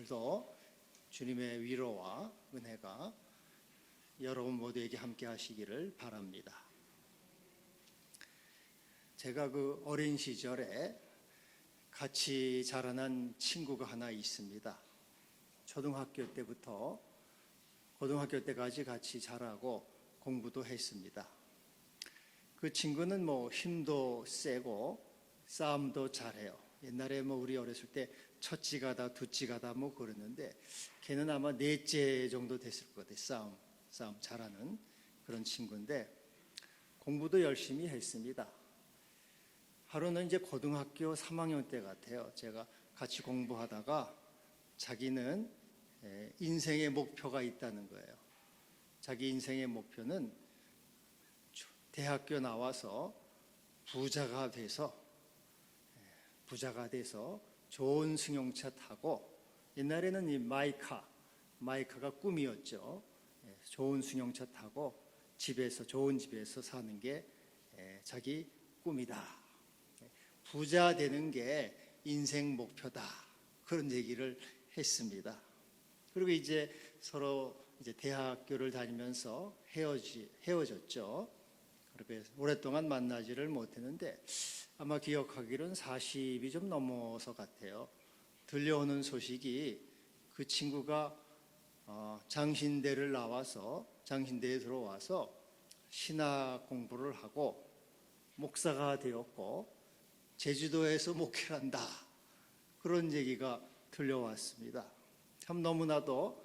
오늘도 주님의 위로와 은혜가 여러분 모두에게 함께 하시기를 바랍니다. 제가 그 어린 시절에 같이 자라난 친구가 하나 있습니다. 초등학교 때부터 고등학교 때까지 같이 자라고 공부도 했습니다. 그 친구는 힘도 세고 싸움도 잘해요. 옛날에 우리 어렸을 때 첫째가다 둘째가다 그러는데 걔는 아마 넷째 정도 됐을 것 같아요. 싸움 잘하는 그런 친구인데 공부도 열심히 했습니다. 하루는 이제 고등학교 3학년 때 같아요. 제가 같이 공부하다가 자기는 인생의 목표가 있다는 거예요. 자기 인생의 목표는 대학교 나와서 부자가 돼서 좋은 승용차 타고, 옛날에는 이 마이카가 꿈이었죠. 좋은 승용차 타고 좋은 집에서 사는 게 자기 꿈이다. 부자 되는 게 인생 목표다. 그런 얘기를 했습니다. 그리고 이제 서로 대학교를 다니면서 헤어졌죠. 그렇게 오랫동안 만나지를 못했는데 아마 기억하기로는 40이 좀 넘어서 같아요. 들려오는 소식이 그 친구가 장신대에 들어와서 신학 공부를 하고 목사가 되었고 제주도에서 목회를 한다. 그런 얘기가 들려왔습니다. 참 너무나도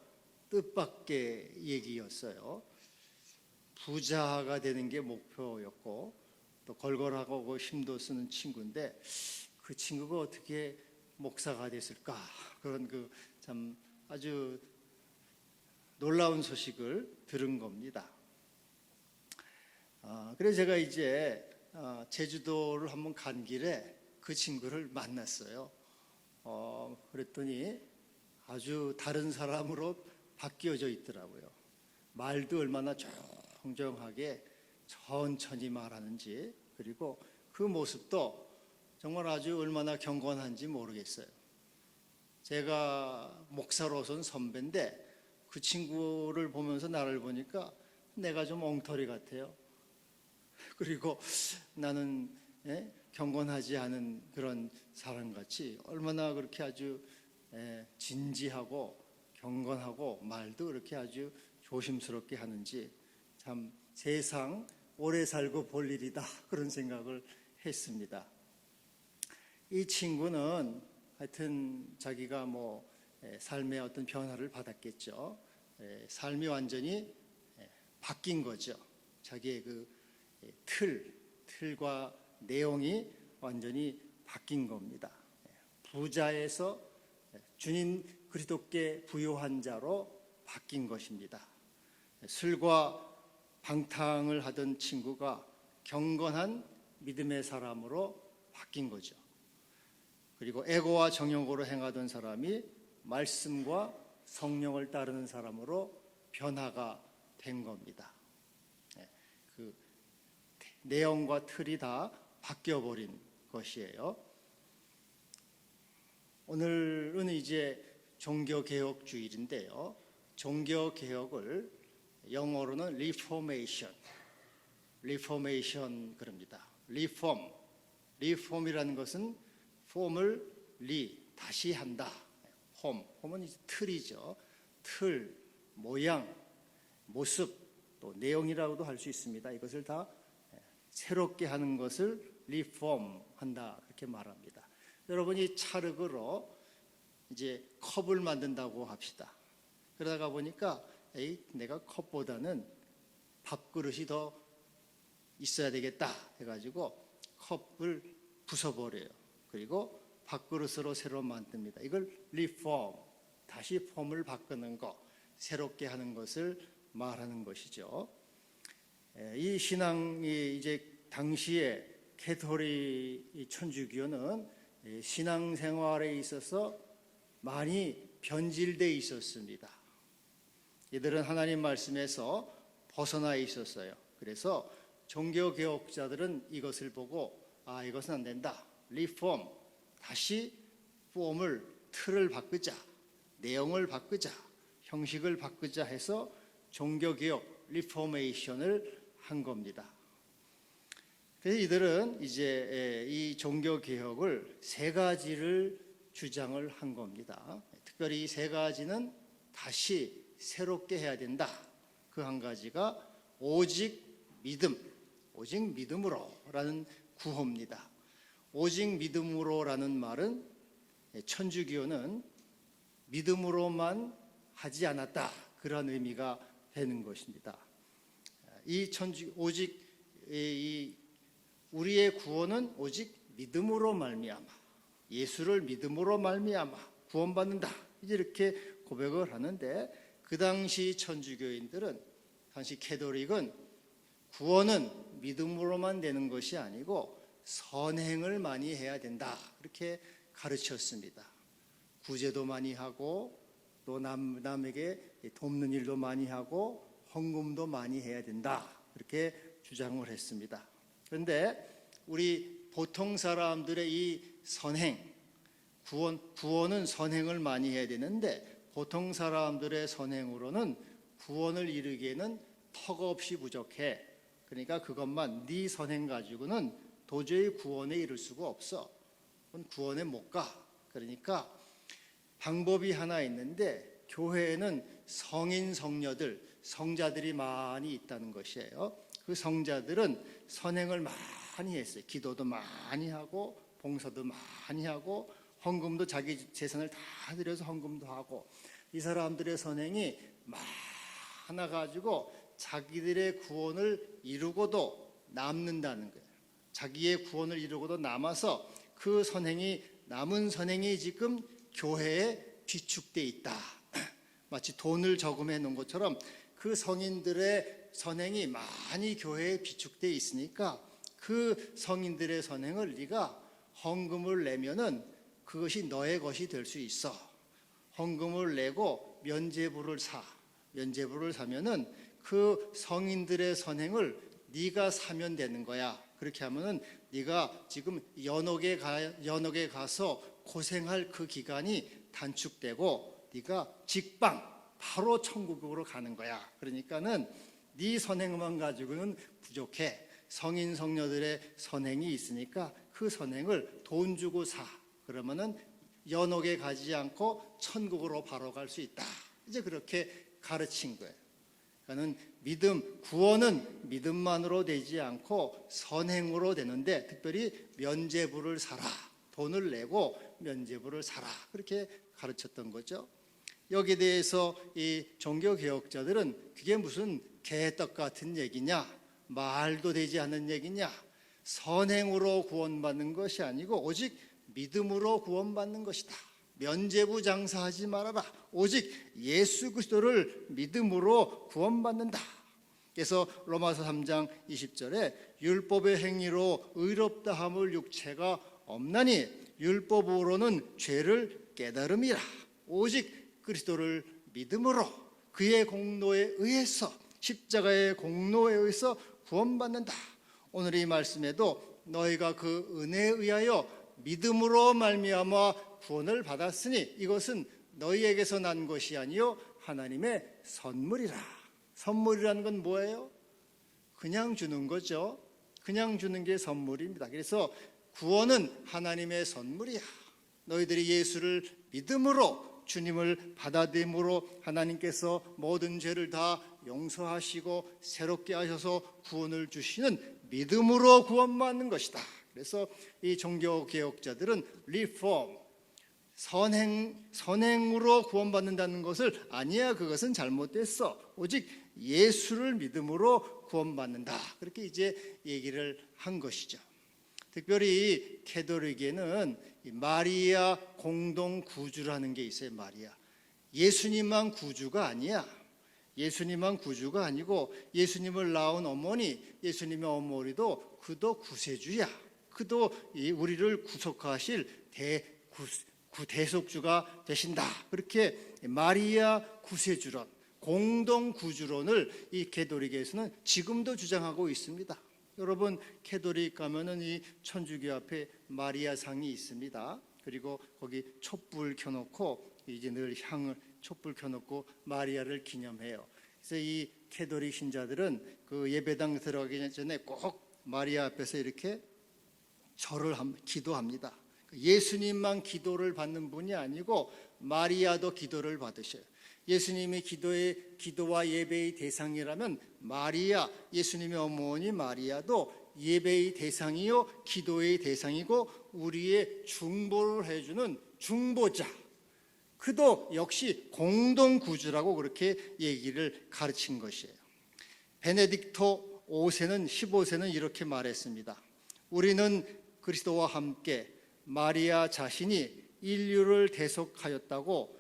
뜻밖의 얘기였어요. 부자가 되는 게 목표였고 또 걸걸하고 힘도 쓰는 친구인데 그 친구가 어떻게 목사가 됐을까? 그런 참 아주 놀라운 소식을 들은 겁니다. 그래서 제가 이제 제주도를 한번 간 길에 그 친구를 만났어요. 그랬더니 아주 다른 사람으로 바뀌어져 있더라고요. 말도 얼마나 정정하게 천천히 말하는지, 그리고 그 모습도 정말 아주 얼마나 경건한지 모르겠어요. 제가 목사로서는 선배인데 그 친구를 보면서 나를 보니까 내가 좀 엉터리 같아요. 그리고 나는 경건하지 않은 그런 사람같이 얼마나 그렇게 아주 진지하고 경건하고 말도 그렇게 아주 조심스럽게 하는지 참 세상 오래 살고 볼 일이다, 그런 생각을 했습니다. 이 친구는 하여튼 자기가 삶의 어떤 변화를 받았겠죠. 삶이 완전히 바뀐 거죠. 자기의 그 틀과 내용이 완전히 바뀐 겁니다. 부자에서 주님 그리스도께 부요한 자로 바뀐 것입니다. 술과 방탕을 하던 친구가 경건한 믿음의 사람으로 바뀐 거죠. 그리고 애고와 정욕으로 행하던 사람이 말씀과 성령을 따르는 사람으로 변화가 된 겁니다. 그 내용과 틀이 다 바뀌어버린 것이에요. 오늘은 이제 종교개혁주일인데요. 종교개혁을 영어로는 리포메이션 그럽니다. 리폼이라는 것은 폼을 다시 한다. 홈은 이제 틀이죠. 틀, 모양, 모습, 또 내용이라고도 할 수 있습니다. 이것을 다 새롭게 하는 것을 리폼한다, 이렇게 말합니다. 여러분이 찰흙으로 이제 컵을 만든다고 합시다. 그러다가 보니까 내가 컵보다는 밥그릇이 더 있어야 되겠다 해가지고 컵을 부숴버려요. 그리고 밥그릇으로 새로 만듭니다. 이걸 리폼, 다시 폼을 바꾸는 것, 새롭게 하는 것을 말하는 것이죠. 이 신앙이 이제 당시에 캐토릭 천주교는 신앙생활에 있어서 많이 변질되어 있었습니다. 이들은 하나님 말씀에서 벗어나 있었어요. 그래서 종교개혁자들은 이것을 보고 이것은 안 된다. 리폼, 다시 폼을, 틀을 바꾸자. 내용을 바꾸자, 형식을 바꾸자 해서 종교개혁, 리포메이션을 한 겁니다. 그래서 이들은 이제 이 종교개혁을 세 가지를 주장을 한 겁니다. 특별히 이 세 가지는 다시 새롭게 해야 된다. 그 한 가지가 오직 믿음, 오직 믿음으로라는 구호입니다. 오직 믿음으로라는 말은 천주교는 믿음으로만 하지 않았다, 그런 의미가 되는 것입니다. 오직 우리의 구원은 오직 믿음으로 말미암아, 예수를 믿음으로 말미암아 구원받는다, 이렇게 고백을 하는데, 그 당시 천주교인들은, 당시 캐톨릭은 구원은 믿음으로만 되는 것이 아니고 선행을 많이 해야 된다, 그렇게 가르쳤습니다. 구제도 많이 하고 또 남에게 돕는 일도 많이 하고 헌금도 많이 해야 된다, 그렇게 주장을 했습니다. 그런데 우리 보통 사람들의 이 선행, 구원은 선행을 많이 해야 되는데, 보통 사람들의 선행으로는 구원을 이루기에는 턱없이 부족해. 그러니까 그것만, 네 선행 가지고는 도저히 구원에 이를 수가 없어. 구원에 못 가. 그러니까 방법이 하나 있는데, 교회에는 성인 성녀들, 성자들이 많이 있다는 것이에요. 그 성자들은 선행을 많이 했어요. 기도도 많이 하고 봉사도 많이 하고 헌금도 자기 재산을 다 들여서 헌금도 하고, 이 사람들의 선행이 많아 가지고 자기들의 구원을 이루고도 남는다는 거예요. 자기의 구원을 이루고도 남아서 그 선행이, 남은 선행이 지금 교회에 비축돼 있다. 마치 돈을 저금해 놓은 것처럼 그 성인들의 선행이 많이 교회에 비축돼 있으니까 그 성인들의 선행을 네가 헌금을 내면은 그것이 너의 것이 될 수 있어. 헌금을 내고 면죄부를 사. 면죄부를 사면은 그 성인들의 선행을 네가 사면 되는 거야. 그렇게 하면은 네가 지금 연옥에 가서 고생할 그 기간이 단축되고 네가 직방 바로 천국으로 가는 거야. 그러니까는 네 선행만 가지고는 부족해. 성인 성녀들의 선행이 있으니까 그 선행을 돈 주고 사. 그러면은 연옥에 가지 않고 천국으로 바로 갈 수 있다. 이제 그렇게 가르친 거예요. 그러니까는 구원은 믿음만으로 되지 않고 선행으로 되는데, 특별히 면죄부를 사라. 돈을 내고 면죄부를 사라. 그렇게 가르쳤던 거죠. 여기에 대해서 이 종교개혁자들은 그게 무슨 개떡 같은 얘기냐, 말도 되지 않는 얘기냐, 선행으로 구원받는 것이 아니고 오직 믿음으로 구원받는 것이다. 면죄부 장사하지 말아라. 오직 예수 그리스도를 믿음으로 구원받는다. 그래서 로마서 3장 20절에 율법의 행위로 의롭다 함을 육체가 없나니 율법으로는 죄를 깨달음이라. 오직 그리스도를 믿음으로 그의 공로에 의해서, 십자가의 공로에 의해서 구원받는다. 오늘 이 말씀에도 너희가 그 은혜에 의하여 믿음으로 말미암아 구원을 받았으니 이것은 너희에게서 난 것이 아니요 하나님의 선물이라. 선물이라는 건 뭐예요? 그냥 주는 거죠. 그냥 주는 게 선물입니다. 그래서 구원은 하나님의 선물이야. 너희들이 예수를 믿음으로, 주님을 받아들임으로 하나님께서 모든 죄를 다 용서하시고 새롭게 하셔서 구원을 주시는 믿음으로 구원받는 것이다. 그래서 이 종교개혁자들은 리폼, 선행으로 구원받는다는 것을, 아니야, 그것은 잘못됐어. 오직 예수를 믿음으로 구원받는다. 그렇게 이제 얘기를 한 것이죠. 특별히 캐톨릭에는 마리아 공동 구주라는 게 있어요. 마리아. 예수님만 구주가 아니야. 예수님만 구주가 아니고 예수님을 낳은 어머니, 예수님의 어머니도 그도 구세주야. 그도 우리를 구속하실 대속주가 되신다. 그렇게 마리아 구세주론, 공동 구주론을 이 캐톨릭에서는 지금도 주장하고 있습니다. 여러분, 캐톨릭 가면은 이 천주교 앞에 마리아 상이 있습니다. 그리고 거기 촛불 켜놓고 이제 늘 향을 촛불 켜놓고 마리아를 기념해요. 그래서 이 캐톨릭 신자들은 그 예배당 들어가기 전에 꼭 마리아 앞에서 이렇게 기도합니다. 예수님만 기도를 받는 분이 아니고 마리아도 기도를 받으셔요. 예수님의 기도와 예배의 대상이라면 마리아, 예수님의 어머니 마리아도 예배의 대상이요 기도의 대상이고 우리의 중보를 해주는 중보자, 그도 역시 공동구주라고 그렇게 얘기를 가르친 것이에요. 베네딕토 5세는 15세는 이렇게 말했습니다. 우리는 그리스도와 함께 마리아 자신이 인류를 대속하였다고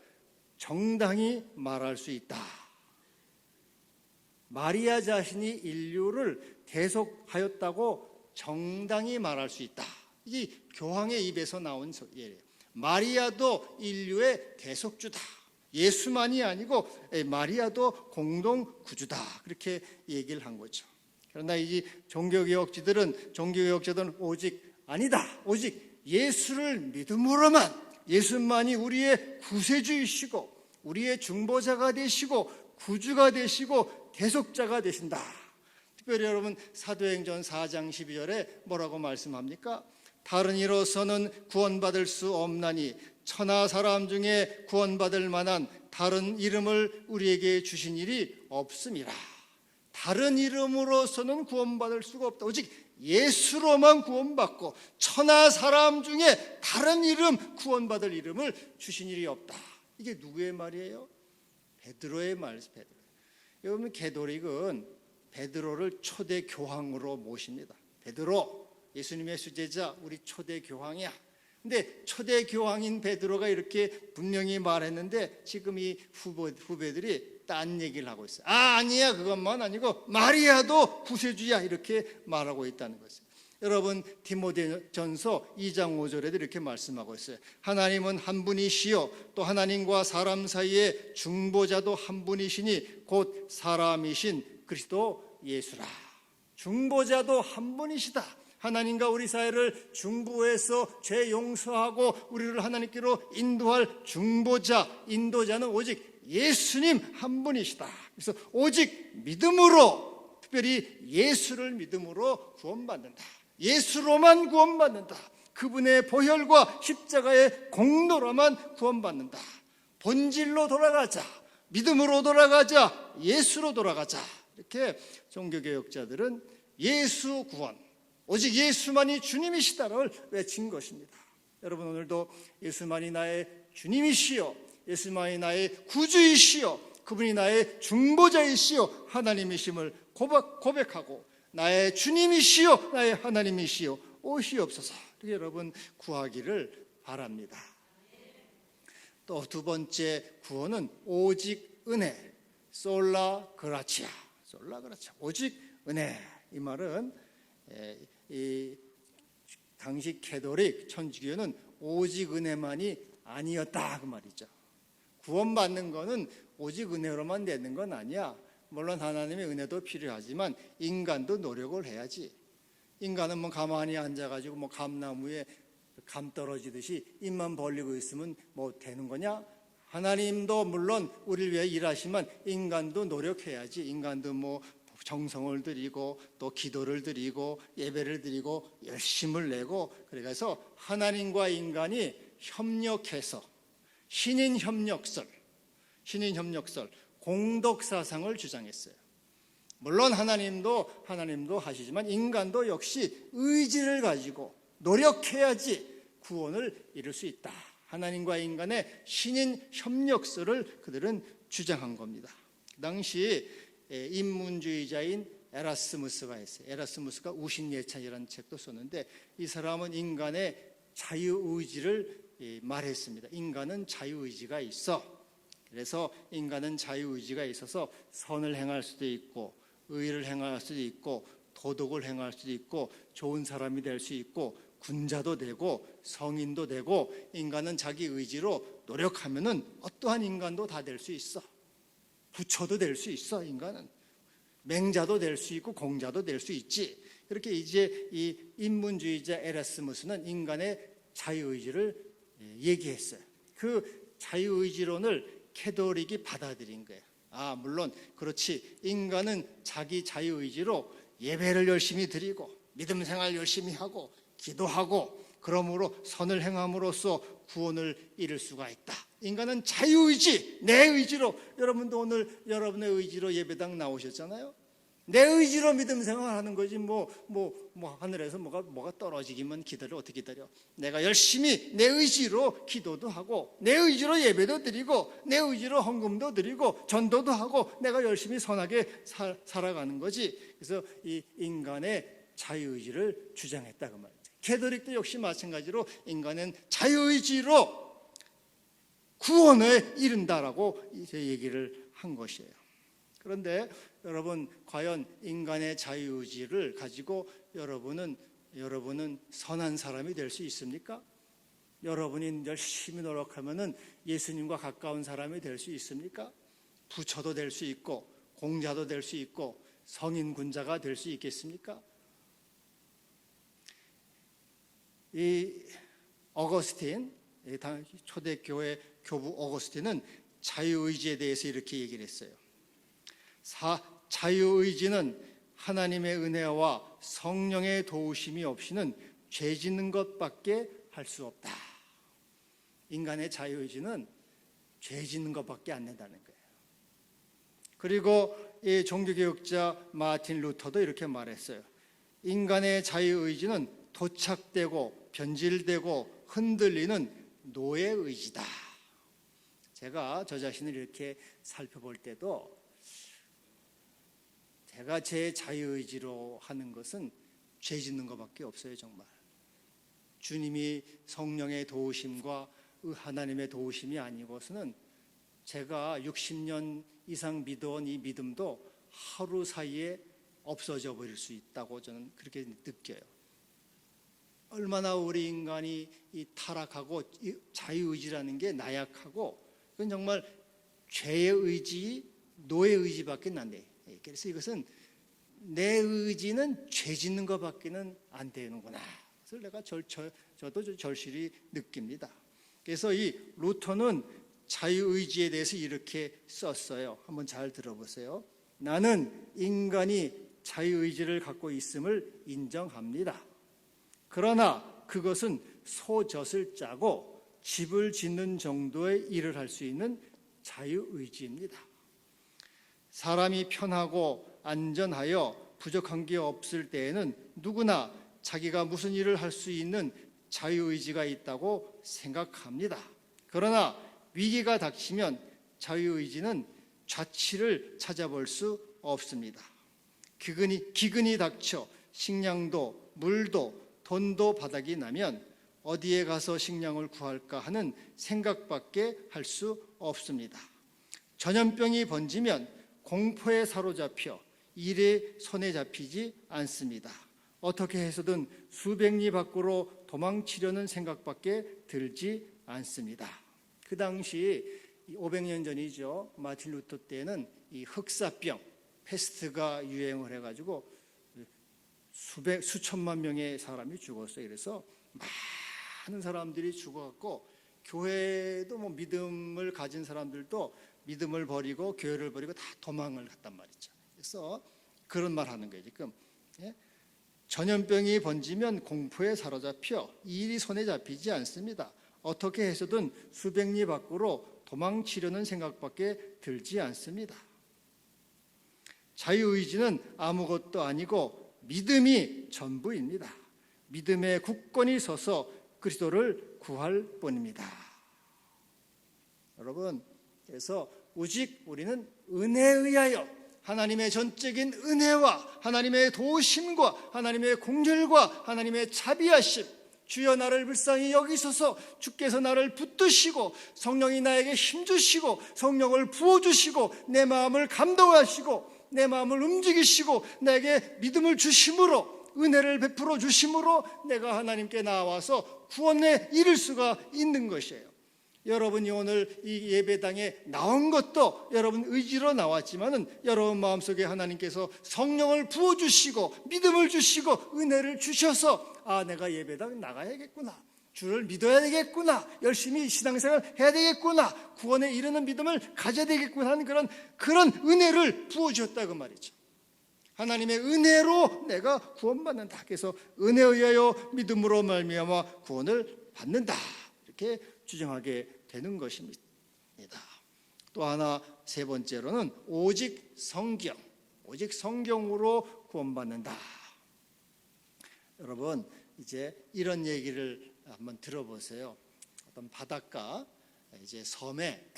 정당히 말할 수 있다. 마리아 자신이 인류를 대속하였다고 정당히 말할 수 있다. 이게 교황의 입에서 나온 예래요. 마리아도 인류의 대속주다. 예수만이 아니고 마리아도 공동구주다. 그렇게 얘기를 한 거죠. 그러나 이 종교개혁자들은 오직 아니다. 오직 예수를 믿음으로만, 예수만이 우리의 구세주이시고 우리의 중보자가 되시고 구주가 되시고 대속자가 되신다. 특별히 여러분 사도행전 4장 12절에 뭐라고 말씀합니까? 다른 이로서는 구원받을 수 없나니 천하 사람 중에 구원받을 만한 다른 이름을 우리에게 주신 일이 없음이라. 다른 이름으로서는 구원받을 수가 없다. 오직 예수로만 구원받고 천하 사람 중에 다른 이름, 구원받을 이름을 주신 일이 없다. 이게 누구의 말이에요? 베드로의 말이에요. 베드로. 여러분 캐톨릭은 베드로를 초대 교황으로 모십니다. 베드로, 예수님의 수제자, 우리 초대 교황이야. 근데 초대 교황인 베드로가 이렇게 분명히 말했는데 지금 이 후배들이 딴 얘기를 하고 있어요. 아니야, 그것만 아니고 마리아도 구세주야, 이렇게 말하고 있다는 것이에요. 여러분 디모데전서 2장 5절에도 이렇게 말씀하고 있어요. 하나님은 한 분이시요 또 하나님과 사람 사이에 중보자도 한 분이시니 곧 사람이신 그리스도 예수라. 중보자도 한 분이시다. 하나님과 우리 사이를 중보해서 죄 용서하고 우리를 하나님께로 인도할 중보자, 인도자는 오직 예수님 한 분이시다. 그래서 오직 믿음으로, 특별히 예수를 믿음으로 구원받는다. 예수로만 구원받는다. 그분의 보혈과 십자가의 공로로만 구원받는다. 본질로 돌아가자. 믿음으로 돌아가자. 예수로 돌아가자. 이렇게 종교개혁자들은 예수 구원, 오직 예수만이 주님이시다를 외친 것입니다. 여러분 오늘도 예수만이 나의 주님이시요, 예수만이 나의 구주이시요, 그분이 나의 중보자이시요 하나님이심을 고백하고 나의 주님이시요 나의 하나님이시요 오시옵소서, 이렇게 여러분 구하기를 바랍니다. 또 두 번째 구원은 오직 은혜, 솔라 그라치아, 오직 은혜. 이 말은 이 당시 캐톨릭 천주교는 오직 은혜만이 아니었다 그 말이죠. 구원받는 거는 오직 은혜로만 되는 건 아니야. 물론 하나님의 은혜도 필요하지만 인간도 노력을 해야지. 인간은 뭐 가만히 앉아가지고 뭐 감나무에 감 떨어지듯이 입만 벌리고 있으면 뭐 되는 거냐? 하나님도 물론 우리를 위해 일하시면 인간도 노력해야지. 인간도 뭐 정성을 들이고 또 기도를 드리고 예배를 드리고 열심을 내고, 그래서 하나님과 인간이 협력해서 신인 협력설 공덕사상을 주장했어요. 물론 하나님도 하시지만 인간도 역시 의지를 가지고 노력해야지 구원을 이룰 수 있다. 하나님과 인간의 신인 협력설을 그들은 주장한 겁니다. 그 당시 인문주의자인 에라스무스가 있어요. 에라스무스가 우신예찬이라는 책도 썼는데 이 사람은 인간의 자유의지를 말했습니다. 인간은 자유의지가 있어. 그래서 인간은 자유의지가 있어서 선을 행할 수도 있고 의를 행할 수도 있고 도덕을 행할 수도 있고 좋은 사람이 될 수 있고 군자도 되고 성인도 되고, 인간은 자기 의지로 노력하면은 어떠한 인간도 다 될 수 있어. 부처도 될 수 있어. 인간은 맹자도 될 수 있고 공자도 될 수 있지. 그렇게 이제 이 인문주의자 에라스무스는 인간의 자유의지를 얘기했어요. 그 자유의지론을 캐톨릭이 받아들인 거예요. 물론 그렇지, 인간은 자기 자유의지로 예배를 열심히 드리고 믿음 생활 열심히 하고 기도하고 그러므로 선을 행함으로써 구원을 이룰 수가 있다. 인간은 자유의지, 내 의지로, 여러분도 오늘 여러분의 의지로 예배당 나오셨잖아요. 내 의지로 믿음 생활하는 거지 하늘에서 뭐가 떨어지기만 기다려. 어떻게 기다려? 내가 열심히 내 의지로 기도도 하고 내 의지로 예배도 드리고 내 의지로 헌금도 드리고 전도도 하고 내가 열심히 선하게 살아가는 거지. 그래서 이 인간의 자유의지를 주장했다 그 말이죠. 캐톨릭도 역시 마찬가지로 인간은 자유의지로 구원에 이른다라고 이제 얘기를 한 것이에요. 그런데 여러분, 과연 인간의 자유의지를 가지고 여러분은 선한 사람이 될 수 있습니까? 여러분이 열심히 노력하면은 예수님과 가까운 사람이 될 수 있습니까? 부처도 될 수 있고 공자도 될 수 있고 성인 군자가 될 수 있겠습니까? 이 어거스틴, 초대교회 교부 어거스틴은 자유의지에 대해서 이렇게 얘기를 했어요. 자유의지는 하나님의 은혜와 성령의 도우심이 없이는 죄 짓는 것밖에 할 수 없다. 인간의 자유의지는 죄 짓는 것밖에 안 된다는 거예요. 그리고 이 종교개혁자 마틴 루터도 이렇게 말했어요. 인간의 자유의지는 도착되고 변질되고 흔들리는 노예의지다. 제가 저 자신을 이렇게 살펴볼 때도 제가 제 자유의지로 하는 것은 죄 짓는 것밖에 없어요. 정말 주님이 성령의 도우심과 하나님의 도우심이 아니고서는 제가 60년 이상 믿어온 이 믿음도 하루 사이에 없어져 버릴 수 있다고 저는 그렇게 느껴요. 얼마나 우리 인간이 이 타락하고 이 자유의지라는 게 나약하고 그건 정말 죄의 의지, 노예 의지밖에 안 돼. 그래서 이것은 내 의지는 죄 짓는 것밖에는 안 되는구나. 그래서 내가 저도 절실히 느낍니다. 그래서 이 루터는 자유의지에 대해서 이렇게 썼어요. 한번 잘 들어보세요. 나는 인간이 자유의지를 갖고 있음을 인정합니다. 그러나 그것은 소젖을 짜고 집을 짓는 정도의 일을 할 수 있는 자유의지입니다. 사람이 편하고 안전하여 부족한 게 없을 때에는 누구나 자기가 무슨 일을 할 수 있는 자유의지가 있다고 생각합니다. 그러나 위기가 닥치면 자유의지는 좌치를 찾아볼 수 없습니다. 기근이 닥쳐 식량도 물도 돈도 바닥이 나면 어디에 가서 식량을 구할까 하는 생각밖에 할 수 없습니다. 전염병이 번지면 공포에 사로잡혀 일에 손에 잡히지 않습니다. 어떻게 해서든 수백 리 밖으로 도망치려는 생각밖에 들지 않습니다. 그 당시 500년 전이죠. 마틴 루터 때는 이 흑사병, 패스트가 유행을 해가지고 수천만 명의 사람이 죽었어요. 그래서 많은 사람들이 죽어갖고 교회도 믿음을 가진 사람들도 믿음을 버리고 교회를 버리고 다 도망을 갔단 말이죠. 그래서 그런 말 하는 거예요. 지금 전염병이 번지면 공포에 사로잡혀 일이 손에 잡히지 않습니다. 어떻게 해서든 수백 리 밖으로 도망치려는 생각밖에 들지 않습니다. 자유의지는 아무것도 아니고 믿음이 전부입니다. 믿음에 굳건히 서서 그리스도를 구할 뿐입니다. 여러분, 그래서 오직 우리는 은혜에 의하여 하나님의 전적인 은혜와 하나님의 도우심과 하나님의 공렬과 하나님의 자비하심, 주여 나를 불쌍히 여기소서, 주께서 나를 붙드시고 성령이 나에게 힘주시고 성령을 부어주시고 내 마음을 감동하시고 내 마음을 움직이시고 내게 믿음을 주심으로 은혜를 베풀어 주심으로 내가 하나님께 나와서 구원에 이를 수가 있는 것이에요. 여러분이 오늘 이 예배당에 나온 것도 여러분 의지로 나왔지만은 여러분 마음속에 하나님께서 성령을 부어주시고 믿음을 주시고 은혜를 주셔서 내가 예배당 나가야겠구나, 주를 믿어야 되겠구나, 열심히 신앙생활 해야 되겠구나, 구원에 이르는 믿음을 가져야 되겠구나 하는 그런 은혜를 부어주었다 그 말이죠. 하나님의 은혜로 내가 구원받는다. 그래서 은혜에 의하여 믿음으로 말미암아 구원을 받는다, 이렇게 주장하게 되는 것입니다. 또 하나, 세 번째로는 오직 성경으로 구원받는다. 여러분, 이제 이런 얘기를 한번 들어보세요. 어떤 바닷가 이제 섬에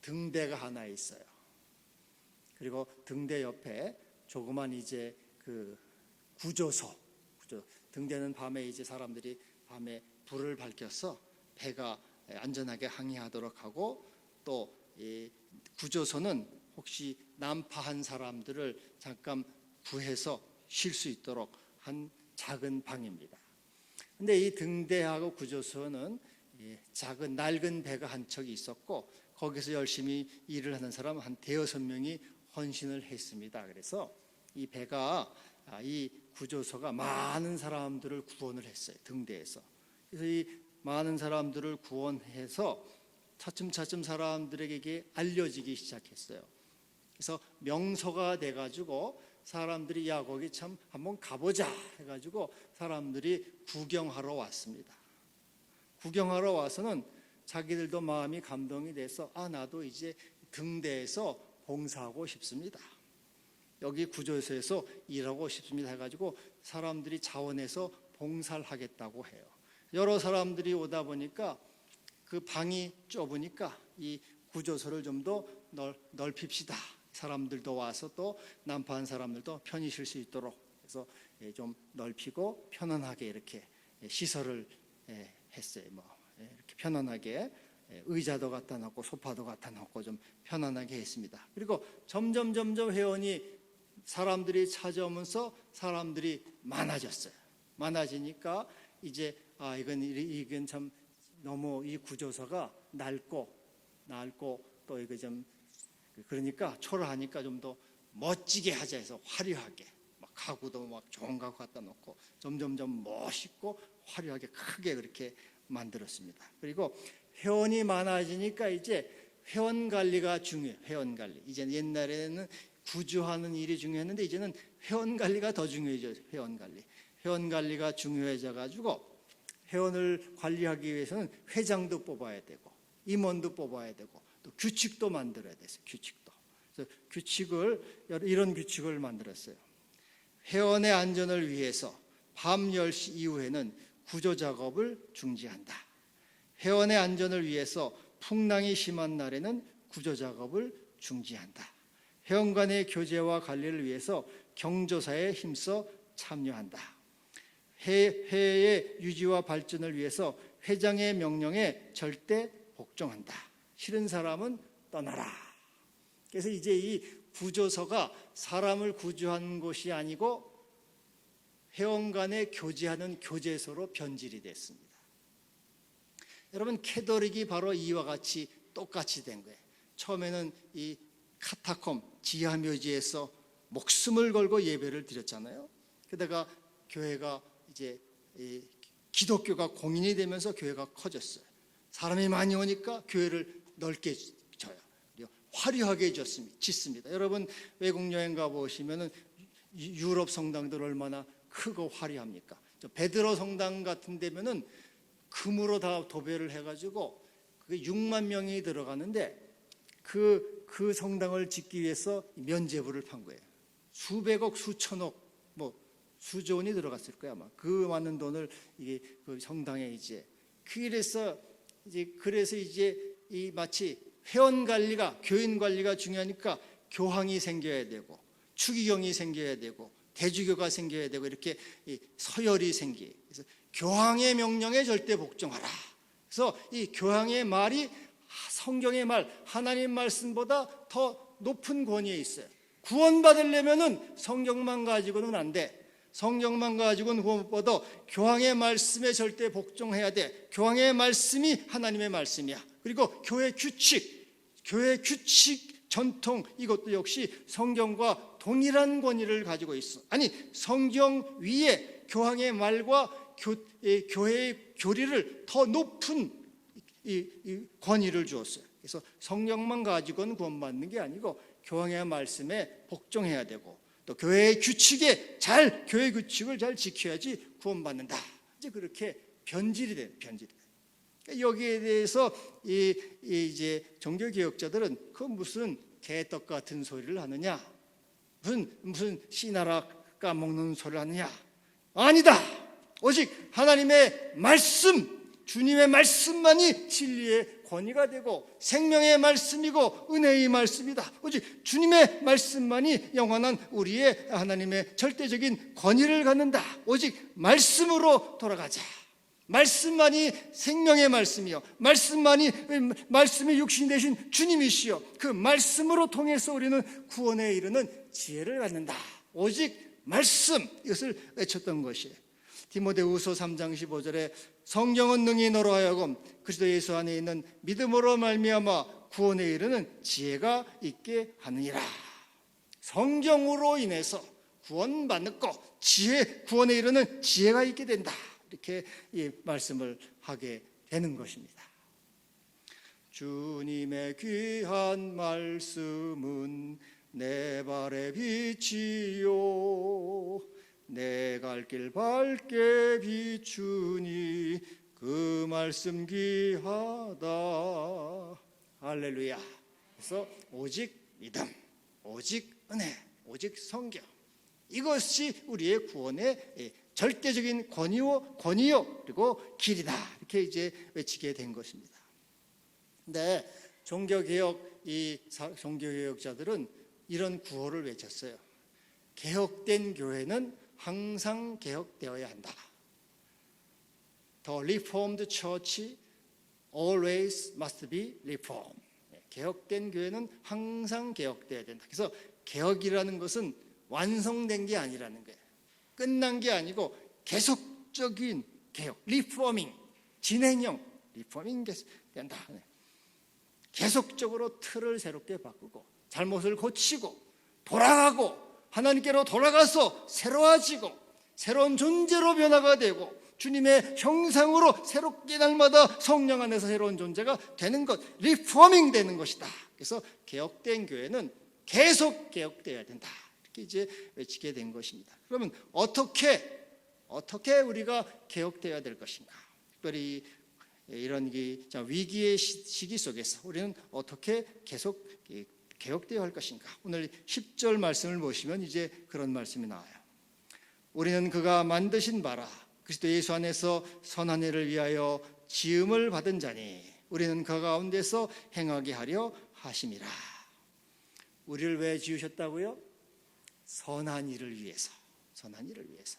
등대가 하나 있어요. 그리고 등대 옆에 조그만 이제 그 구조소. 등대는 밤에 이제 사람들이 밤에 불을 밝혀서 배가 안전하게 항해하도록 하고, 또 이 구조소는 혹시 난파한 사람들을 잠깐 구해서 쉴 수 있도록 한 작은 방입니다. 근데 이 등대하고 구조소는 작은 낡은 배가 한 척이 있었고, 거기서 열심히 일을 하는 사람 한 5-6명이 헌신을 했습니다. 그래서 이 배가, 이 구조소가 많은 사람들을 구원을 했어요, 등대에서. 그래서 이 많은 사람들을 구원해서 차츰차츰 사람들에게 이게 알려지기 시작했어요. 그래서 명소가 돼가지고 사람들이 야, 거기 참 한번 가보자 해가지고 사람들이 구경하러 왔습니다. 구경하러 와서는 자기들도 마음이 감동이 돼서 나도 이제 등대에서 봉사하고 싶습니다, 여기 구조소에서 일하고 싶습니다 해가지고 사람들이 자원해서 봉사를 하겠다고 해요. 여러 사람들이 오다 보니까 그 방이 좁으니까 이 구조소를 좀 더 넓힙시다, 사람들도 와서 또 난파한 사람들도 편히 쉴 수 있도록 해서 좀 넓히고 편안하게 이렇게 시설을 했어요. 이렇게 편안하게 의자도 갖다 놓고 소파도 갖다 놓고 좀 편안하게 했습니다. 그리고 점점 회원이, 사람들이 찾아오면서 사람들이 많아졌어요. 많아지니까 이제 이건 참 너무 이 구조소가 낡고 또 이거 좀 그러니까 초라하니까 좀 더 멋지게 하자 해서 화려하게 막 가구도 막 좋은 가구 갖다 놓고 점점 멋있고 화려하게 크게 그렇게 만들었습니다. 그리고 회원이 많아지니까 이제 회원 관리가 중요해요. 회원 관리. 이제 옛날에는 구조하는 일이 중요했는데 이제는 회원 관리가 더 중요해져요. 회원 관리가 중요해져 가지고 회원을 관리하기 위해서는 회장도 뽑아야 되고 임원도 뽑아야 되고 또 규칙도 만들어야 됐어요. 그래서 이런 규칙을 만들었어요. 회원의 안전을 위해서 밤 10시 이후에는 구조 작업을 중지한다. 회원의 안전을 위해서 풍랑이 심한 날에는 구조 작업을 중지한다. 회원 간의 교제와 관리를 위해서 경조사에 힘써 참여한다. 회의 유지와 발전을 위해서 회장의 명령에 절대 복종한다. 싫은 사람은 떠나라. 그래서 이제 이 구조소가 사람을 구조하는 곳이 아니고 회원 간에 교제하는 교제소로 변질이 됐습니다. 여러분, 캐톨릭이 바로 이와 같이 똑같이 된 거예요. 처음에는 이 카타콤 지하묘지에서 목숨을 걸고 예배를 드렸잖아요. 그러다가 교회가 이제 기독교가 공인이 되면서 교회가 커졌어요. 사람이 많이 오니까 교회를 넓게 져요. 화려하게 짓습니다. 여러분, 외국 여행 가보시면 유럽 성당들 얼마나 크고 화려합니까? 베드로 성당 같은 데면은 금으로 다 도배를 해가지고 그게 6만 명이 들어가는데 그 성당을 짓기 위해서 면제부를 판 거예요. 수백억, 수천억, 수조 원이 들어갔을 거야 아마. 그 많은 돈을 이게 그 성당에 이제 그래서 이제 이 마치 회원 관리가, 교인 관리가 중요하니까 교황이 생겨야 되고 추기경이 생겨야 되고 대주교가 생겨야 되고 이렇게 서열이 생겨요. 그래서 교황의 명령에 절대 복종하라. 그래서 이 교황의 말이 성경의 말, 하나님 말씀보다 더 높은 권위에 있어요. 구원받으려면은 성경만 가지고는 안 돼. 성경만 가지고는 구원 못 받아. 교황의 말씀에 절대 복종해야 돼. 교황의 말씀이 하나님의 말씀이야. 그리고 교회 규칙, 전통, 이것도 역시 성경과 동일한 권위를 가지고 있어. 아니, 성경 위에 교황의 말과 교회의 교리를 더 높은 이 권위를 주었어요. 그래서 성령만 가지고는 구원받는 게 아니고 교회의 말씀에 복종해야 되고 또 교회의 교회 규칙을 잘 지켜야지 구원받는다. 이제 그렇게 변질이 돼요. 여기에 대해서 이제 종교개혁자들은 그 무슨 개떡 같은 소리를 하느냐, 무슨 씨나라 까먹는 소리를 하느냐. 아니다. 오직 하나님의 말씀, 주님의 말씀만이 진리의 권위가 되고 생명의 말씀이고 은혜의 말씀이다. 오직 주님의 말씀만이 영원한 우리의 하나님의 절대적인 권위를 갖는다. 오직 말씀으로 돌아가자. 말씀만이 생명의 말씀이요, 말씀이 육신 되신 주님이시요, 그 말씀으로 통해서 우리는 구원에 이르는 지혜를 갖는다. 오직 말씀, 이것을 외쳤던 것이에요. 디모데후서 3장 15절에 성경은 능히 너로 하여금 그리스도 예수 안에 있는 믿음으로 말미암아 구원에 이르는 지혜가 있게 하느니라. 성경으로 인해서 구원받는 구원에 이르는 지혜가 있게 된다. 이렇게 이 말씀을 하게 되는 것입니다. 주님의 귀한 말씀은 내 발의 빛이요 내 갈 길 밝게 비추니 그 말씀 귀하다. 할렐루야. 그래서 오직 믿음, 오직 은혜, 오직 성경, 이것이 우리의 구원의 절대적인 권위요 그리고 길이다. 이렇게 이제 외치게 된 것입니다. 근데 종교개혁자들은 이런 구호를 외쳤어요. 개혁된 교회는 항상 개혁되어야 한다. The Reformed Church always must be reformed. 개혁된 교회는 항상 개혁되어야 된다. 그래서 개혁이라는 것은 완성된 게 아니라는 거예요. 끝난 게 아니고 계속적인 개혁, 리포밍, 진행형 리포밍 된다. 계속적으로 틀을 새롭게 바꾸고 잘못을 고치고 돌아가고 하나님께로 돌아가서 새로워지고 새로운 존재로 변화가 되고 주님의 형상으로 새롭게 날마다 성령 안에서 새로운 존재가 되는 것, 리포밍 되는 것이다. 그래서 개혁된 교회는 계속 개혁되어야 된다. 이렇게 이제 외치게 된 것입니다. 그러면 어떻게 우리가 개혁되어야 될 것인가? 특별히 이런 위기의 시기 속에서 우리는 어떻게 계속 개혁되어야 할 것인가? 오늘 10절 말씀을 보시면 이제 그런 말씀이 나와요. 우리는 그가 만드신 바라 그리스도 예수 안에서 선한 일을 위하여 지음을 받은 자니 우리는 그 가운데서 행하게 하려 하심이라. 우리를 왜 지으셨다고요? 선한 일을 위해서. 선한 일을 위해서.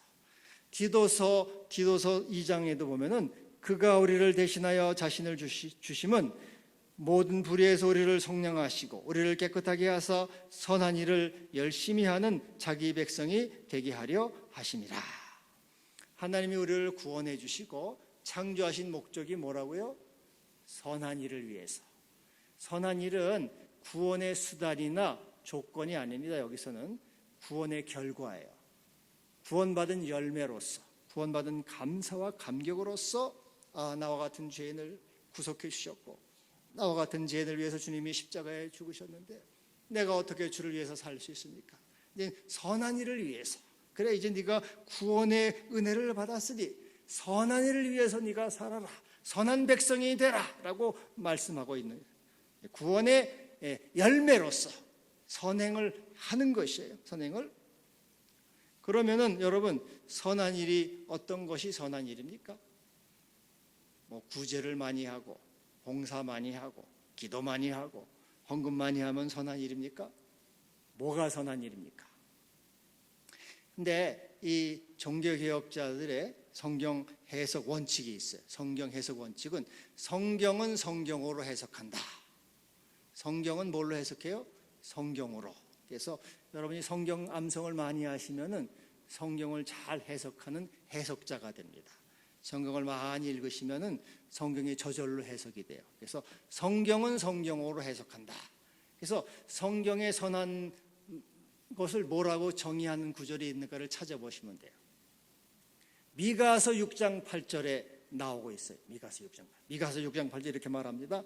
디도서 2장에도 보면은 그가 우리를 대신하여 자신을 주심은 모든 불의에서 우리를 속량하시고 우리를 깨끗하게 하사 선한 일을 열심히 하는 자기 백성이 되게 하려 하심이라. 하나님이 우리를 구원해 주시고 창조하신 목적이 뭐라고요? 선한 일을 위해서. 선한 일은 구원의 수단이나 조건이 아닙니다. 여기서는 구원의 결과예요. 구원받은 열매로서, 구원받은 감사와 감격으로서 나와 같은 죄인을 구속해 주셨고 나와 같은 죄인을 위해서 주님이 십자가에 죽으셨는데 내가 어떻게 주를 위해서 살 수 있습니까? 이제 선한 일을 위해서. 그래 이제 네가 구원의 은혜를 받았으니 선한 일을 위해서 네가 살아라. 선한 백성이 되라 라고 말씀하고 있는 구원의 열매로서 선행을 하는 것이에요. 선행을. 그러면은 여러분 선한 일이 어떤 것이 선한 일입니까? 구제를 많이 하고 봉사 많이 하고 기도 많이 하고 헌금 많이 하면 선한 일입니까? 뭐가 선한 일입니까? 근데 이 종교개혁자들의 성경 해석 원칙이 있어요. 성경 해석 원칙은 성경은 성경으로 해석한다. 성경은 뭘로 해석해요? 성경으로. 그래서 여러분이 성경 암송을 많이 하시면은 성경을 잘 해석하는 해석자가 됩니다. 성경을 많이 읽으시면은 성경이 저절로 해석이 돼요. 그래서 성경은 성경으로 해석한다. 그래서 성경의 선한 것을 뭐라고 정의하는 구절이 있는가를 찾아보시면 돼요. 미가서 6장 8절에 나오고 있어요. 미가서 6장 8절 이렇게 말합니다.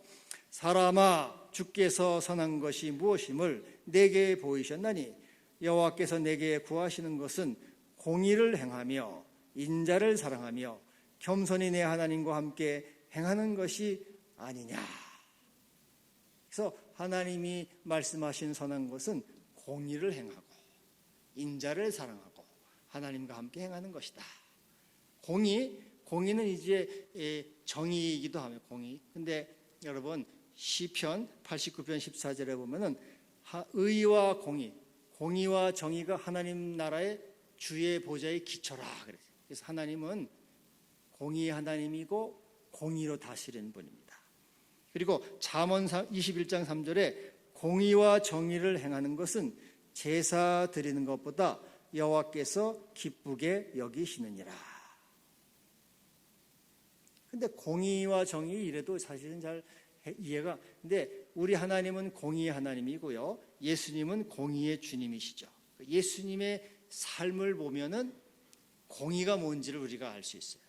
사람아, 주께서 선한 것이 무엇임을 내게 보이셨나니 여호와께서 내게 구하시는 것은 공의를 행하며 인자를 사랑하며 겸손히 내 하나님과 함께 행하는 것이 아니냐. 그래서 하나님이 말씀하신 선한 것은 공의를 행하고 인자를 사랑하고 하나님과 함께 행하는 것이다. 공의는 이제 정의이기도 하며 공의. 근데 여러분 시편 89편 14절에 보면은 의와 공의와 정의가 하나님 나라의 주의 보좌의 기초라 그랬어요. 그래서 하나님은 공의의 하나님이고 공의로 다스리는 분입니다. 그리고 잠언 21장 3절에 공의와 정의를 행하는 것은 제사 드리는 것보다 여호와께서 기쁘게 여기시느니라. 근데 공의와 정의 이래도 사실은 잘 이해가. 근데 우리 하나님은 공의의 하나님이고요, 예수님은 공의의 주님이시죠. 예수님의 삶을 보면은 공의가 뭔지를 우리가 알 수 있어요.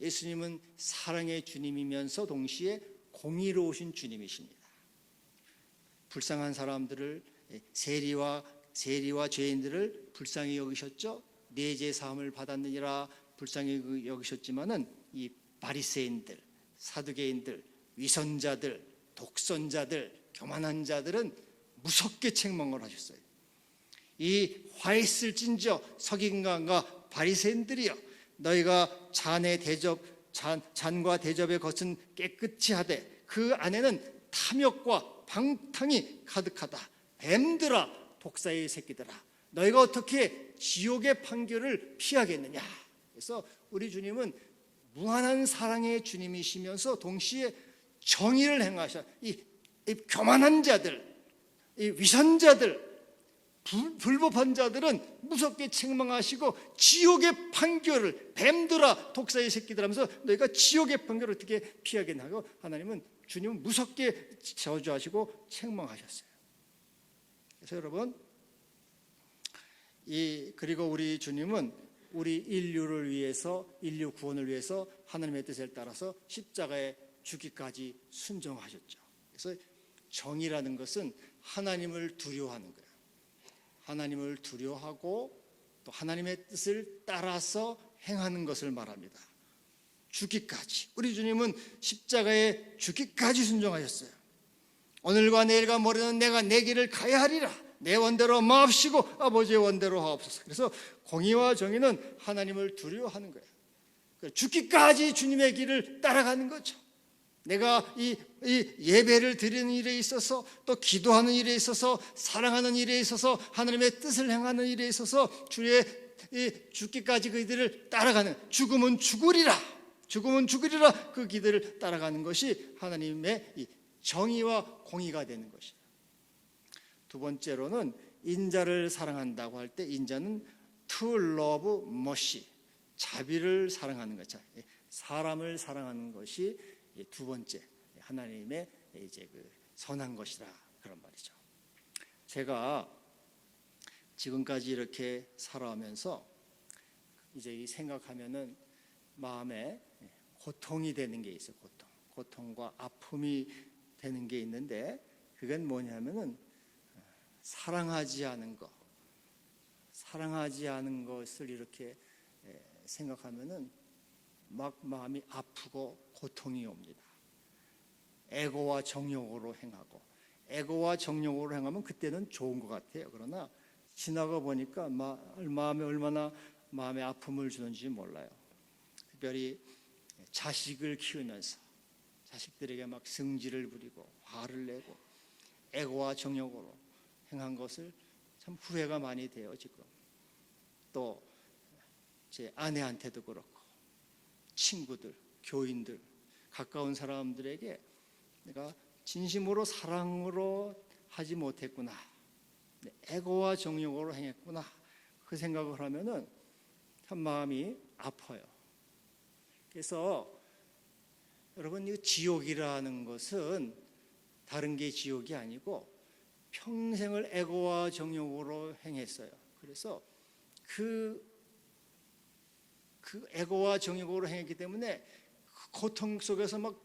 예수님은 사랑의 주님이면서 동시에 공의로우신 주님이십니다. 불쌍한 사람들을, 세리와 죄인들을 불쌍히 여기셨죠. 내죄 사함을 받았느니라 불쌍히 여기셨지만은 이 바리새인들, 사두개인들, 위선자들, 독선자들, 교만한 자들은 무섭게 책망을 하셨어요. 이 화 있을진저 서기관과 바리새인들이여, 너희가 잔과 대접의 것은 깨끗이 하되 그 안에는 탐욕과 방탕이 가득하다. 뱀들아, 독사의 새끼들아, 너희가 어떻게 지옥의 판결을 피하겠느냐. 그래서 우리 주님은 무한한 사랑의 주님이시면서 동시에 정의를 행하셔. 이 교만한 자들, 이 위선자들, 불법한 자들은 무섭게 책망하시고 지옥의 판결을, 뱀들아 독사의 새끼들 하면서 너희가 지옥의 판결을 어떻게 피하겠나 하고 하나님은, 주님은 무섭게 저주하시고 책망하셨어요. 그래서 여러분, 그리고 우리 주님은 우리 인류를 위해서, 인류 구원을 위해서 하나님의 뜻을 따라서 십자가에 죽기까지 순종하셨죠. 그래서 정의라는 것은 하나님을 두려워하는 거예요. 하나님을 두려워하고 또 하나님의 뜻을 따라서 행하는 것을 말합니다. 죽기까지. 우리 주님은 십자가에 죽기까지 순종하셨어요. 오늘과 내일과 모레는 내가 내 길을 가야 하리라. 내 원대로 마옵시고 아버지의 원대로 하옵소서. 그래서 공의와 정의는 하나님을 두려워하는 거예요. 죽기까지 주님의 길을 따라가는 거죠. 내가 이 예배를 드리는 일에 있어서, 또 기도하는 일에 있어서, 사랑하는 일에 있어서, 하나님의 뜻을 행하는 일에 있어서 주의 죽기까지 그 길을 따라가는, 죽으면 죽으리라 그 길을 따라가는 것이 하나님의 이 정의와 공의가 되는 것이에요. 두 번째로는 인자를 사랑한다고 할 때, 인자는 to love mercy, 자비를 사랑하는 거죠. 사람을 사랑하는 것이 두 번째 하나님의 이제 그 선한 것이다, 그런 말이죠. 제가 지금까지 이렇게 살아오면서 이제 생각하면은 마음에 고통이 되는 게 있어요. 고통과 아픔이 되는 게 있는데, 그건 뭐냐면은 사랑하지 않은 것을 이렇게 생각하면은 막 마음이 아프고 고통이 옵니다. 애고와 정욕으로 행하면 그때는 좋은 것 같아요. 그러나 지나가 보니까 마음에 얼마나 마음에 아픔을 주는지 몰라요. 특별히 자식을 키우면서 자식들에게 막 승질을 부리고 화를 내고 애고와 정욕으로 행한 것을 참 후회가 많이 돼요. 지금 또 제 아내한테도 그렇고 친구들, 교인들, 가까운 사람들에게 내가 진심으로 사랑으로 하지 못했구나, 애고와 정욕으로 행했구나, 그 생각을 하면은 참 마음이 아파요. 그래서 여러분, 이 지옥이라는 것은 다른 게 지옥이 아니고 평생을 애고와 정욕으로 행했어요. 그래서 그 그 에고와 정욕으로 행했기 때문에 그 고통 속에서 막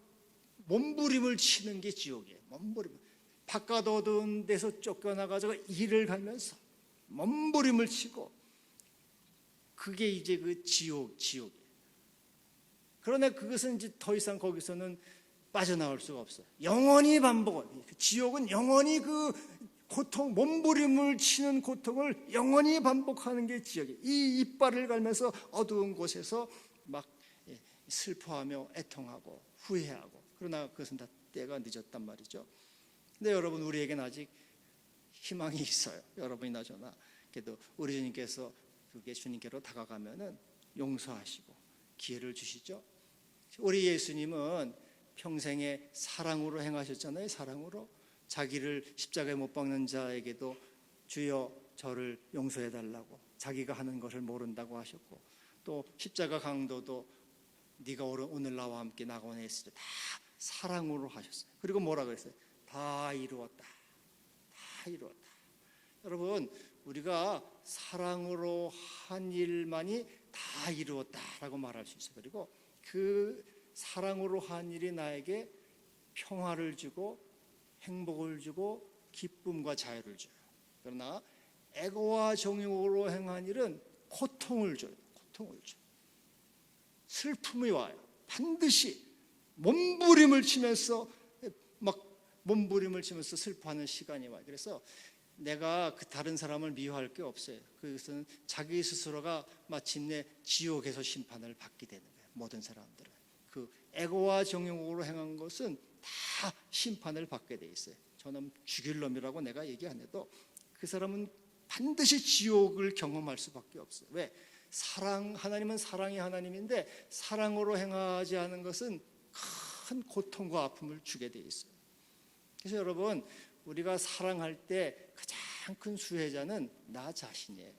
몸부림을 치는 게 지옥이에요. 몸부림. 바깥 어두운 데서 쫓겨나가지고 일을 가면서 몸부림을 치고, 그게 이제 그 지옥이에요. 그러나 그것은 이제 더 이상 거기서는 빠져나올 수가 없어요. 영원히 반복은, 지옥은 영원히 그 고통, 몸부림을 치는 고통을 영원히 반복하는 게 지옥이에요. 이 이빨을 갈면서 어두운 곳에서 막 슬퍼하며 애통하고 후회하고, 그러나 그것은 다 때가 늦었단 말이죠. 근데 여러분, 우리에게는 아직 희망이 있어요. 여러분이나 저나. 그래도 우리 주님께서 그게 주님께로 다가가면은 용서하시고 기회를 주시죠. 우리 예수님은 평생에 사랑으로 행하셨잖아요. 사랑으로 자기를 십자가에 못 박는 자에게도 주여 저를 용서해 달라고, 자기가 하는 것을 모른다고 하셨고, 또 십자가 강도도 네가 오늘 나와 함께 나가오네 했을 때 다 사랑으로 하셨어요. 그리고 뭐라 그랬어요? 다 이루었다. 다 이루었다. 여러분, 우리가 사랑으로 한 일만이 다 이루었다라고 말할 수 있어요. 그리고 그 사랑으로 한 일이 나에게 평화를 주고 행복을 주고 기쁨과 자유를 줘요. 그러나 애고와 정욕으로 행한 일은 고통을 줘요. 고통을 줘요. 슬픔이 와요. 반드시 몸부림을 치면서 슬퍼하는 시간이 와요. 그래서 내가 그 다른 사람을 미워할 게 없어요. 그것은 자기 스스로가 마침내 지옥에서 심판을 받게 되는 거예요. 모든 사람들은 그 애고와 정욕으로 행한 것은 다 심판을 받게 돼 있어요. 저는 죽일 놈이라고 내가 얘기 안 해도 그 사람은 반드시 지옥을 경험할 수밖에 없어요. 왜? 하나님은 사랑이 하나님인데 사랑으로 행하지 않은 것은 큰 고통과 아픔을 주게 돼 있어요. 그래서 여러분, 우리가 사랑할 때 가장 큰 수혜자는 나 자신이에요.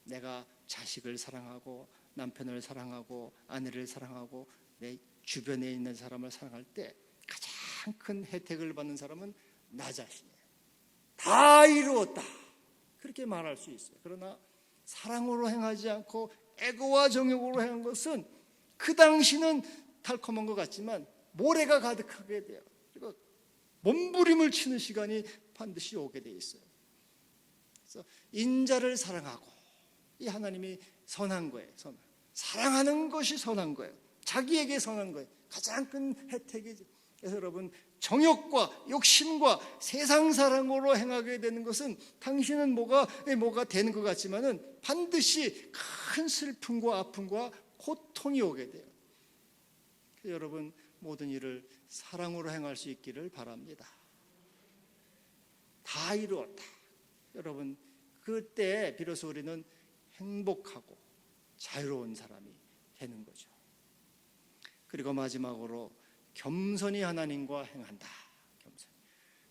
내가 자식을 사랑하고 남편을 사랑하고 아내를 사랑하고 내 주변에 있는 사람을 사랑할 때 가장 큰 혜택을 받는 사람은 나 자신이에요. 다 이루었다, 그렇게 말할 수 있어요. 그러나 사랑으로 행하지 않고 애고와 정욕으로 행한 것은 그 당시는 달콤한 것 같지만 모래가 가득하게 돼요. 그리고 몸부림을 치는 시간이 반드시 오게 돼 있어요. 그래서 인자를 사랑하고, 이 하나님이 선한 거예요. 사랑하는 것이 선한 거예요. 자기에게 선한 거예요. 가장 큰 혜택이죠. 그래서 여러분, 정욕과 욕심과 세상 사랑으로 행하게 되는 것은 당신은 뭐가 되는 것 같지만은 반드시 큰 슬픔과 아픔과 고통이 오게 돼요. 여러분, 모든 일을 사랑으로 행할 수 있기를 바랍니다. 다 이루었다. 여러분, 그때 비로소 우리는 행복하고 자유로운 사람이 되는 거죠. 그리고 마지막으로 겸손히 하나님과 행한다. 겸손히.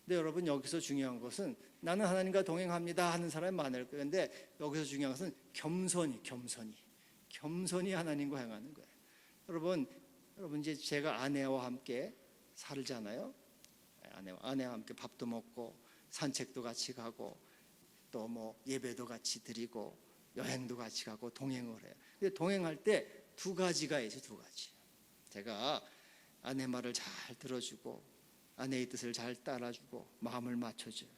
근데 여러분, 여기서 중요한 것은 나는 하나님과 동행합니다 하는 사람이 많을 거예요. 근데 여기서 중요한 것은 겸손히 하나님과 행하는 거예요. 여러분 이제 제가 아내와 함께 살잖아요. 아내와 함께 밥도 먹고 산책도 같이 가고 또 뭐 예배도 같이 드리고 여행도 같이 가고 동행을 해요. 근데 동행할 때 두 가지가 있어요. 두 가지. 제가 아내 말을 잘 들어주고 아내의 뜻을 잘 따라주고 마음을 맞춰줘요.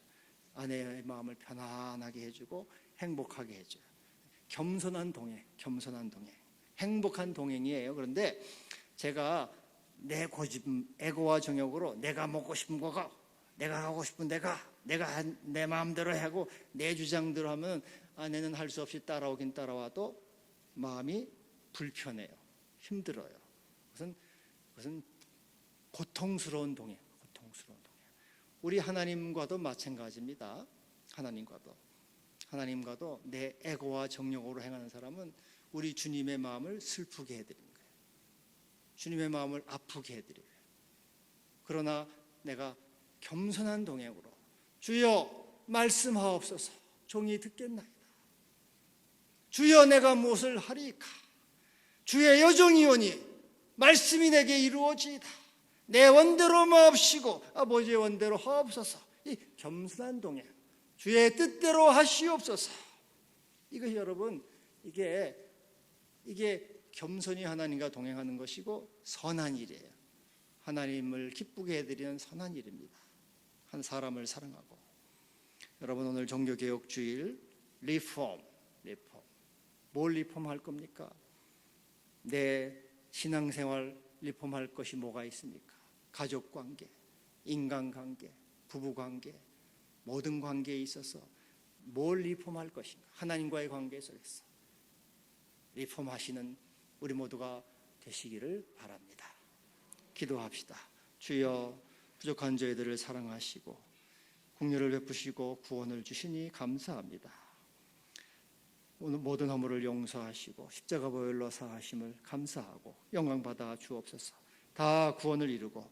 아내의 마음을 편안하게 해주고 행복하게 해줘요. 겸손한 동행, 행복한 동행이에요. 그런데 제가 내 고집, 애고와 정욕으로 내가 먹고 싶은 거가, 내가 하고 싶은 내가 내 마음대로 하고 내 주장대로 하면 아내는 할 수 없이 따라오긴 따라와도 마음이 불편해요. 힘들어요. 그것은 고통스러운 동행. 우리 하나님과도 마찬가지입니다. 하나님과도 내 애고와 정욕으로 행하는 사람은 우리 주님의 마음을 슬프게 해드립니다. 주님의 마음을 아프게 해드려요. 그러나 내가 겸손한 동행으로 주여 말씀하옵소서, 종이 듣겠나이다. 주여 내가 무엇을 하리이까. 주의 여종이오니 말씀이 내게 이루어지이다. 내 원대로 마옵시고 아버지의 원대로 하옵소서. 이 겸손한 동행, 주의 뜻대로 하시옵소서. 이것이 여러분, 이게 이게 겸손히 하나님과 동행하는 것이고 선한 일이에요. 하나님을 기쁘게 해드리는 선한 일입니다. 한 사람을 사랑하고. 여러분, 오늘 종교개혁 주일 리폼. 뭘 리폼할 겁니까? 내 신앙생활 리폼할 것이 뭐가 있습니까? 가족관계, 인간관계, 부부관계, 모든 관계에 있어서 뭘 리폼할 것인가? 하나님과의 관계에서 리폼하시는 우리 모두가 되시기를 바랍니다. 기도합시다. 주여, 부족한 저희들을 사랑하시고 긍휼을 베푸시고 구원을 주시니 감사합니다. 오늘 모든 허물을 용서하시고 십자가 보혈로 사하심을 감사하고 영광받아 주옵소서. 다 구원을 이루고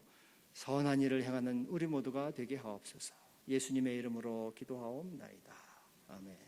선한 일을 행하는 우리 모두가 되게 하옵소서. 예수님의 이름으로 기도하옵나이다. 아멘.